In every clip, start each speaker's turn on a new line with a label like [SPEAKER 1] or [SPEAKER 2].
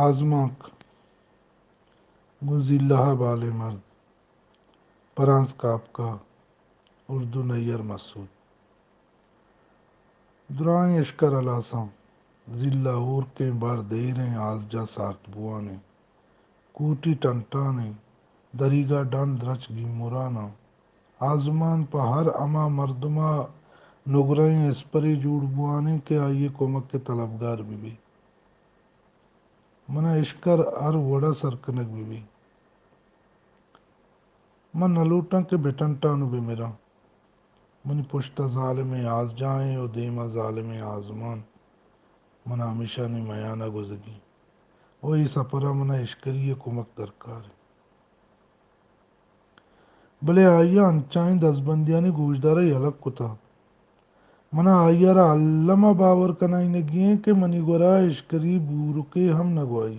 [SPEAKER 1] آزماک گزیلہ بال مرد پرانس کافکا اردو نیر مسعود درائیں اشکر الاساں ضلع اور کے بار دیریں آز جا سارت بوانے کوٹی ٹنٹانے دریگا ڈان درچ گی مورانا آزمان پہ ہر اما مردما نگریں اسپری جوڑ بوانے کے آئیے کومک کے طلبگار بھی منا اشکر ہر وڑا سرکنک بھی من نلوٹاں کے بیٹنٹانو بھی میرا منی پشت ظالم آز جائیں اور دیما ظالم آزمان منا ہمیشہ نہیں میانہ گزگی وہی سپرا منا اشکری کمک درکار ہے بلے آئیا انچائیں دس بندیانی گوشدارا یلک کتا منا آئیا را علامہ باور کنائی نگییں کہ منی گورا اشکری بورکے ہم نگوائی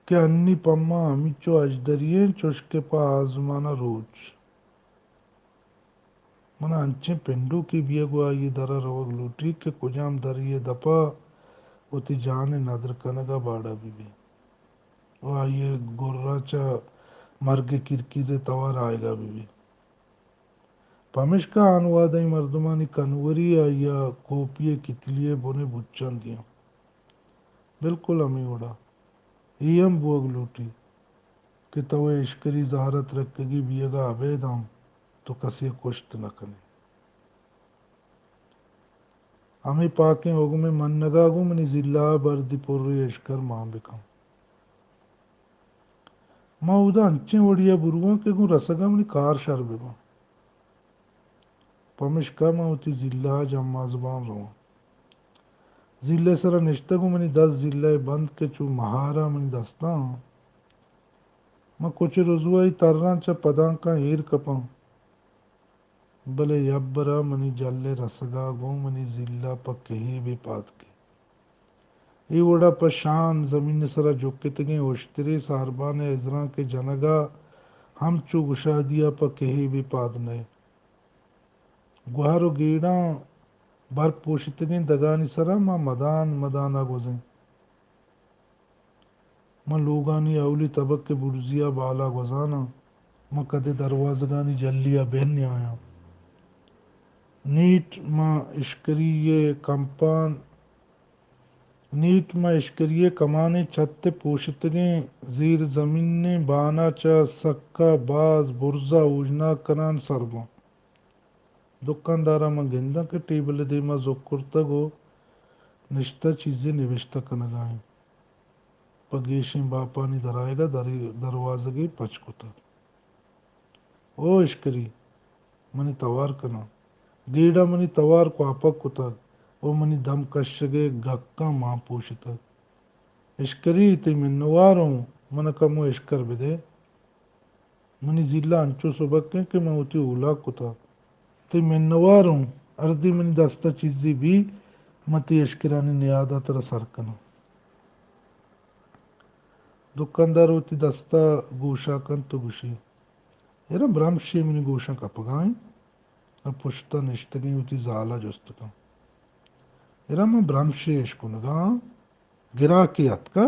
[SPEAKER 1] کہ انی پما ہمیچو اجدرییں چوشکے پا آزمانا روچ منا انچیں پنڈو کی بیگو آئیے درا روگ لوٹی کہ کجام دریئے دپا وتی جانے ندر کنگا باڑا بھی وہ آئیے گورا چا مرگ کرکیرے توار آئے گا بھی پمشکا آنوادئی مردمانی کنوری آئیا کوپیے کتلیے بونے بچان دیا بالکل امی اڑا ایم بوگ لوٹی کہ تو اشکری زہارت رکھگی بیگا عبیدام تو کسی کشت نہ کنے ہمیں پاکیں ہوگو میں من نگاگو منی ضلع بردی پوری اشکر ماں بکم ما اودا انچیں وڑیا بروان کہ گو رسگا منی کار شر بما پمشکا ما اوتی ضلع جمع زبان روان ضلع سرا نشتگو منی 10 ضلع بند کے چو مہارا منی دستاں ما کچھ رضوائی تران چا پدان کا ایر کپاں بلے یبرا منی جلے رسگا گو منی ضلع پا کہی بھی پاد کے ای وڑا پا شان زمین سرا جوکتگیں اشتری ساربان ازراں کے جنگا ہم چو گشادیا پا کہی بھی پاد نئے گوہر و گیڑاں بر پوشتگیں دگانی سرا ما مدان مدانا گوزیں ما لوگانی اولی طبق کے برزیا بالا گزانا ما کدے دروازگانی جلیا بہن آیا نیٹ ما اشکریے کمانے چھت پوشتگیں زیر زمین بانا چا سکا باز برزا اوجنا کنان سرباں دکاندارا ما گندہ کے ٹیبل دے ما زکرتا گو نشتہ چیزیں نوشتہ کنگائیں پگیشیں باپانی درائے گا دروازگی پچ کتا او اشکری منی توار کنا گیڑا منی توار کو اپک کتا او منی دم کشگے گکا ماں پوشتا اشکری تی منواروں من کمو اشکر بدے منی ضلع انچو سبکیں کہ میں اوتی اولا کتا تی منواروں اردی منی دستا چیزی بھی متی اشکرانی نیادہ تر سر کنا دکاندار ہوتی دستا گوشا کن تو گوشی ایرا برامشی منی گوشا کپگائیں اور پشتا نشتگیں ہوتی زالا جستکا ایرا ما برامشی اشکنگا گرا کی اتکا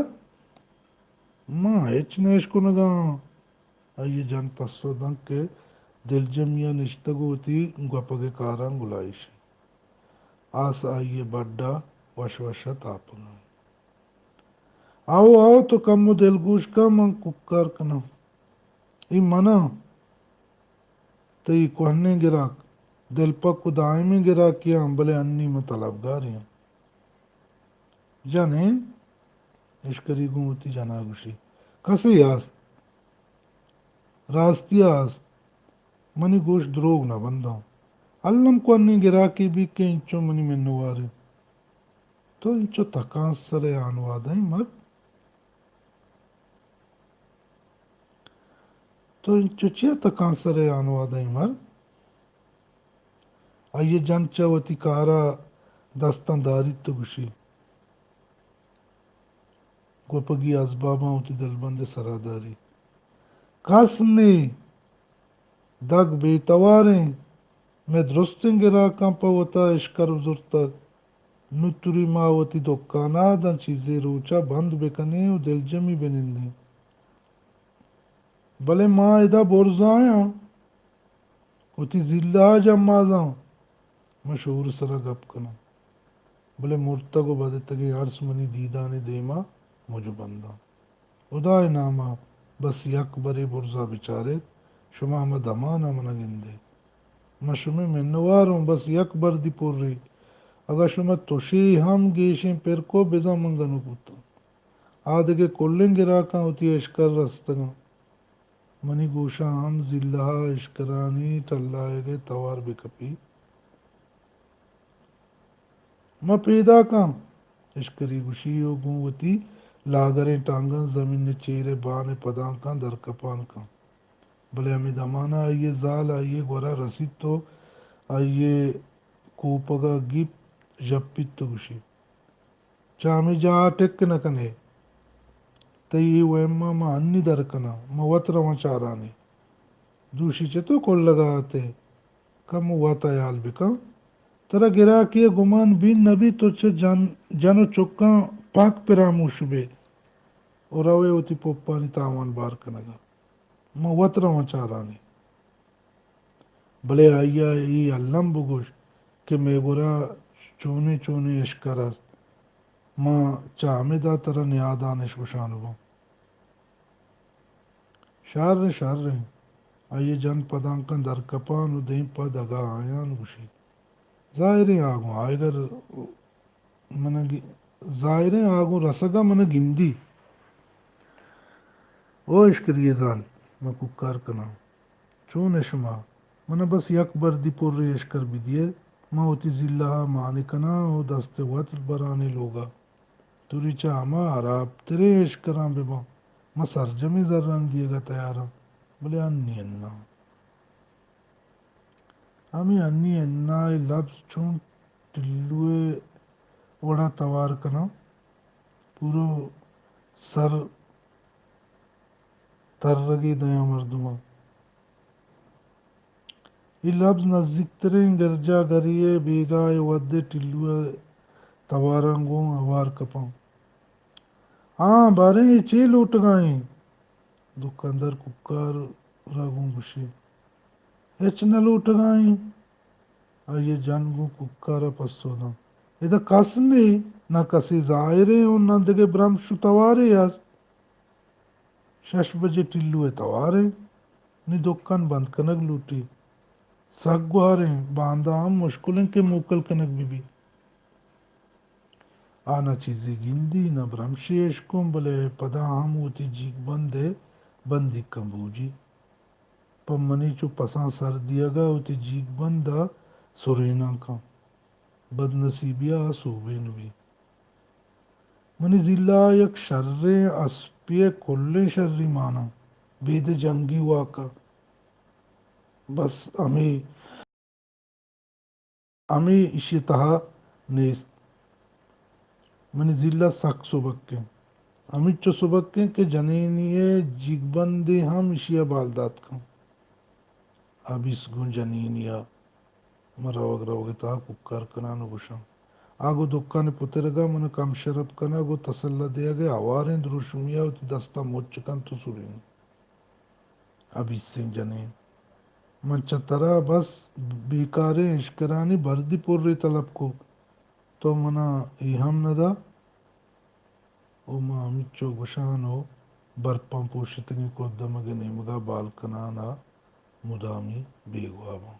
[SPEAKER 1] ما ہیچ نیشکنگا آئیے جان پسو دن کے دل جمعیہ نشتگو ہوتی گپگے کاران گلائش آس آئیے بڈا وش وشا تاپنگا آؤ آؤ تو کم و دل گوش کا من ککار کنا ای منا تی کوہنے گراک دل پک کو دائمی گرا کیا بلے انی میں طلبگاریاں جانے اشکری گوتی جانا گوشی کسی یاس راستی آس منی گوش دروگ نہ بندہ علم کو انی گرا کی بھی کہ انچو منی منوارے تو انچو تکان سرے آنوادیں مرد تو انچو چیا تکان سرے آنوادیں مرد آئیے جن چاوتی کارا دستان داری تو گوشی گوپگی اسباباں ہوتی دلبند سراداری کس نے دگ بے تواریں میں درستیں گرا کم پوتا اشکر زرتا نتری ماوتی دکانا دا چیزیں روچا بند بکنے و دل جمی بنندے بلے ماں ادا برزایا وتی ضلع جمازاں مشہور سرا گپ کنا بلے مرتگو بدے تگے عرص منی دیدانے دیما مجھو بندہ خدائے نامہ بس یک بری برزا بچارے شما ہمہ دمانا منہ گندے مشمے میں نواروں بس یک بردی پور رہی اگر شما توشی ہم گیشیں پر کو بزا منگنو پوتا آدھگے کلیں گراکاں ہوتی اشکر رستگاں منی گوشا ہم ضلع اشکرانی ٹلائے گے توار بکپی میں پیدا کام اشکری گوشی و گوتی لاگریں ٹانگن زمین چیرے بانے پدان کان در کپان کان بلے ہمیں دمانا آئیے زال آئیے گورا رسید تو آئیے کوپگا گپ جپیت تو گوشی چامی جا ٹک نکنے تئی ویما ما انی درکنا ما وطر ما چارانی دوشی چتو کل لگا آتے کم واتا یال بکا ترا گرا کیے گمان بین نبی تو جانو چکاں پاک پراموش بے اور اوے ہوتی پوپانی تاوان بار کنگا ما وطر ما چارانی بلے آئیا ای علم بگوش کہ میں گورا چونے چونے اشکر است ما چاہمے دا ترا نیادانش وشانو شار آئیے جن پدان کن در کپان و دیں پد اگا آیان گوشی ظاہریں آگوں آئے گر من ظاہریں آگوں رسگا من گندی او اشکری زال میں ککار کنا چون اشما من بس یک بردی پور ری اشکر بھی دیے ما ہوتی ضلع مانے کنا او دست وطر برانے لوگا توری چاہما عراب ترے اشکراں ببا ما سرجمی زران دیے گا تیارم بلے انی انا ہمیں انی انا لفظ چون ٹلوئے وڑا توار کنا پورو سر ترگی دیا مردما یہ لفظ نزدیک ترین گرجا گریے بیگائے ودے ٹلوئے توارنگوں اوار کپاں ہاں بارے یہ چی لوٹ گائیں دکاندار ککار راگوں گشے ہچ نہ لوٹ گائیں آئیے جنگوں ککارا پسو دا ادھا کس نہیں نہ کسی ظاہرے اور نہ دگے برم شو توارے یاس شش بجے ٹلوئے توارے نی دکان بند کنگ لوٹی سگ گواریں باندھا ہم مشکلیں کے موکل کنگ بھی آنا چیزیں گندی نہ برمشی اشکم بلے پدا ہم ہوتی جیگ بندے بندی کمبوجی پمنی چو پساں سر دیا گا ہوتی جیگ بندہ سورینا کا بد نصیبیا صوبے نوی منی ضلع یک شر اسپی کلے شرری مانا بید جنگی واقع بس ہمیں اشتہا نیست منی ضلع سک سبکیں ہمیں چو سبکیں کہ جنینی جیگ بندے ہم اشیا بالدات کن اب اس گن جنینیا مروگ روگ تا ککار کنانو گوشم آگو دکان پترگا من کم شرب کنا گو تسلہ دیا گے آواریں دروشمیا ہوتی دستا موچ کن تو سورین اب اس سے جنین من چترا بس بیکاریں اشکرانی بردی پور ری طلب کو تو منا ای ہم ندا او ما ہمچو گشانو برپاں پوشتنی کو دمگ نیمگا بال کنانا مدامی بیگواباں